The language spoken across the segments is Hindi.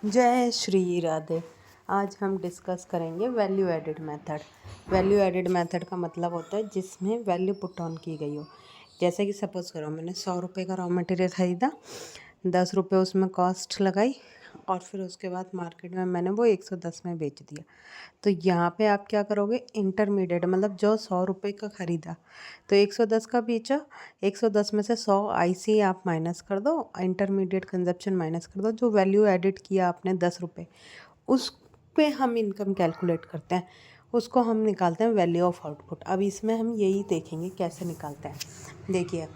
जय श्री राधे। आज हम डिस्कस करेंगे value added method. Value added method का मतलब होता है जिसमें वैल्यू पुट ऑन की गई हो। जैसे कि सपोज़ करो मैंने 100 रुपये का रॉ मटेरियल ख़रीदा, 10 रुपये उसमें कॉस्ट लगाई और फिर उसके बाद मार्केट में मैंने वो 110 में बेच दिया। तो यहाँ पे आप क्या करोगे, इंटरमीडिएट मतलब जो 100 रुपये का ख़रीदा तो 110 का बेचा, 110 में से 100 आईसी आप माइनस कर दो, इंटरमीडिएट कंजप्शन माइनस कर दो, जो वैल्यू एडिड किया आपने 10 रुपये उस पे हम इनकम कैलकुलेट करते हैं, उसको हम निकालते हैं वैल्यू ऑफ आउटपुट। अब इसमें हम यही देखेंगे कैसे निकालते हैं। देखिए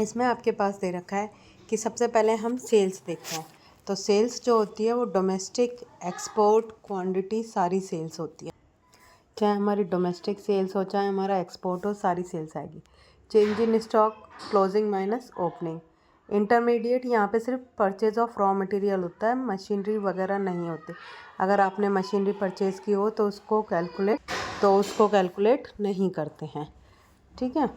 इसमें आपके पास दे रखा है कि सबसे पहले हम सेल्स देखते हैं। तो सेल्स जो होती है वो डोमेस्टिक, एक्सपोर्ट, क्वांटिटी सारी सेल्स होती है। चाहे हमारी डोमेस्टिक सेल्स हो चाहे हमारा एक्सपोर्ट हो, सारी सेल्स आएगी। Change in stock, closing minus opening. Intermediate यहाँ पे सिर्फ परचेज ऑफ रॉ मटेरियल होता है, मशीनरी वगैरह नहीं होती। अगर आपने मशीनरी परचेज़ की हो तो उसको कैलकुलेट नहीं करते हैं, ठीक है।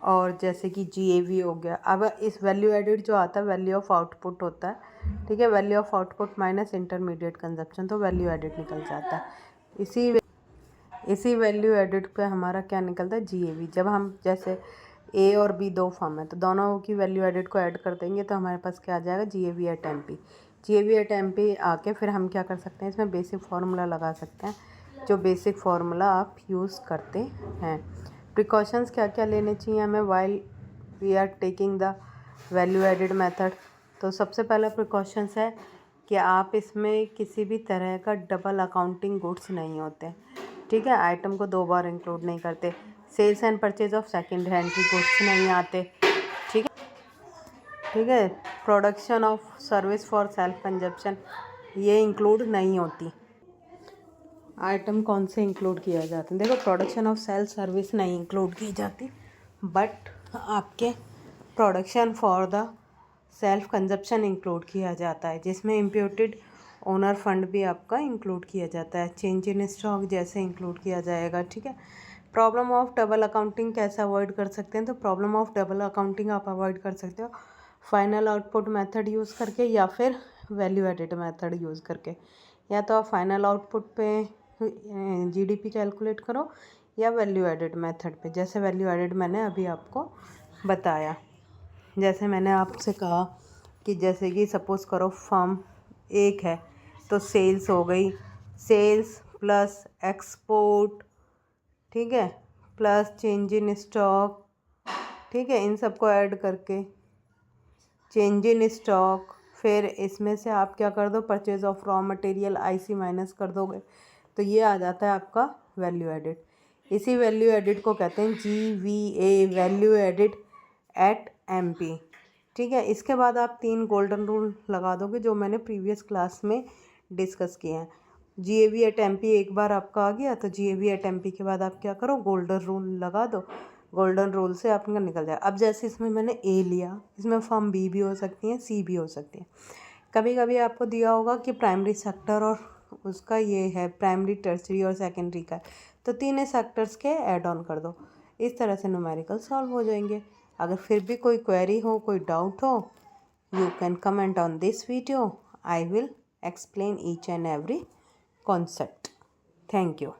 और जैसे कि जीएवी हो गया। अब इस वैल्यू एडिड जो आता है वैल्यू ऑफ आउटपुट होता है, ठीक है। Value of output minus intermediate consumption, तो वैल्यू एडिड निकल जाता है। इसी वैल्यू एडिड पे हमारा क्या निकलता है, जीएवी। जब हम जैसे ए और बी दो फॉर्म है तो दोनों की वैल्यू एडिड को ऐड कर देंगे तो हमारे पास क्या आ जाएगा, GAV at MP. GAV at MP आके फिर हम क्या कर सकते हैं, इसमें बेसिक फार्मूला लगा सकते हैं, जो बेसिक फार्मूला आप यूज़ करते हैं। प्रिकॉशंस क्या क्या लेने चाहिए हमें while we are taking the value added method. तो सबसे पहला प्रिकॉशंस है कि आप इसमें किसी भी तरह का डबल अकाउंटिंग गुड्स नहीं होते, ठीक है। आइटम को 2 बार इंक्लूड नहीं करते। Sales and purchase of second hand goods नहीं आते, ठीक है। Production of service for self consumption ये इंक्लूड नहीं होती। आइटम कौन से इंक्लूड किया जाता है, देखो प्रोडक्शन ऑफ सेल्फ सर्विस नहीं इंक्लूड की जाती, बट आपके production for the self consumption include किया जाता है, जिसमें इम्प्यूटेड ओनर फंड भी आपका इंक्लूड किया जाता है। चेंज इन स्टॉक जैसे इंक्लूड किया जाएगा, ठीक है। प्रॉब्लम ऑफ डबल अकाउंटिंग कैसे अवॉइड कर सकते हैं, तो प्रॉब्लम ऑफ डबल अकाउंटिंग आप अवॉइड कर सकते हो फाइनल आउटपुट मेथड यूज़ करके या फिर वैल्यू एडिड मेथड यूज़ करके। या तो आप फाइनल आउटपुट पे जीडीपी कैलकुलेट करो या वैल्यू एडिड मेथड पे, जैसे वैल्यू एडिड मैंने अभी आपको बताया। जैसे मैंने आपसे कहा कि जैसे कि सपोज़ करो फर्म एक है तो सेल्स हो गई, सेल्स प्लस एक्सपोर्ट, ठीक है, प्लस चेंज इन स्टॉक, ठीक है। इन सबको ऐड करके चेंज इन स्टॉक, फिर इसमें से आप क्या कर दो, purchase of raw material IC minus कर दोगे तो ये आ जाता है आपका वैल्यू एडिड। इसी वैल्यू एडिड को कहते हैं GVA, value added at MP, ठीक है। इसके बाद आप 3 गोल्डन रूल लगा दोगे जो मैंने प्रीवियस क्लास में डिस्कस किए हैं। जीएवी एट एमपी एक बार आपका आ गया तो जीएवी एट एमपी के बाद आप क्या करो, गोल्डन रूल लगा दो। गोल्डन रूल से आपका निकल जाए। अब जैसे इसमें मैंने ए लिया, इसमें फर्म बी भी हो सकती है, सी भी हो सकती है। कभी कभी आपको दिया होगा कि प्राइमरी सेक्टर और उसका ये है, प्राइमरी टर्सरी और सेकेंडरी का, तो 3 सेक्टर्स के ऐड ऑन कर दो। इस तरह से न्यूमेरिकल सॉल्व हो जाएंगे। अगर फिर भी कोई क्वेरी हो, कोई डाउट हो, you can comment on this video. I will explain each and every concept. Thank you.